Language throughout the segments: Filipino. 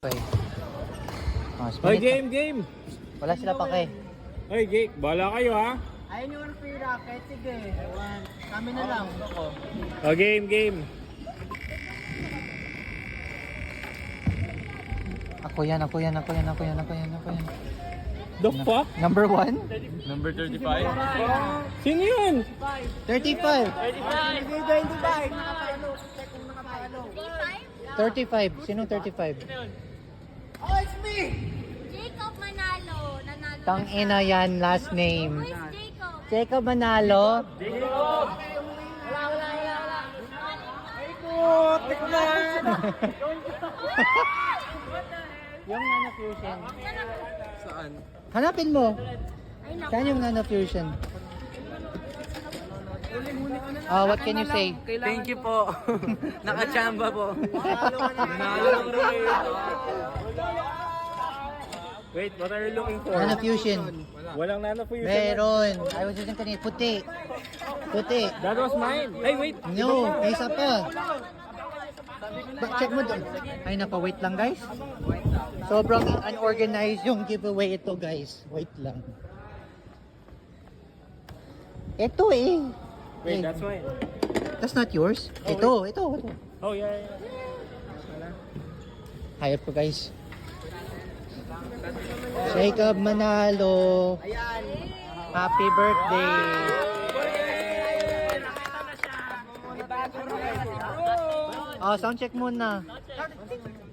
Okay. Hoy, game! Wala sila pa kay. Hoy, game! Bala kayo, ha? Ayun yung free racket, sige. Kami na lang. Oh, game! Ako yan. The fuck? Number 1? Number 35? Sino yun? 35. 35. Sinong 35? Oh, it's me! Jacob Manalo. Nanalo. Tang ina yan, last Who name. is Jacob? Jacob Manalo. Wala. Yung Nano Fusion. Saan? Hanapin mo. Ay, naku. Saan yung Nano Fusion? What can you say? Thank you po. Nakachamba po. Wait, what are you looking for? Nano Fusion. Walang nano fusion. Meron. I was using kanina. Puti. That was mine. Hey, wait. No, may isa pa. Check mo doon. Ay, wait lang guys. Sobrang unorganized yung giveaway ito guys. Wait lang. Ito eh. Wait, that's mine. That's not yours? Ito. Oh, yeah. Hayop ko guys. Jacob Manalo. Happy birthday. Oh, sound check muna.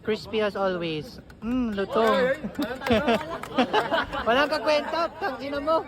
Crispy as always. Lutong. Walang kakwenta. Tangina mo.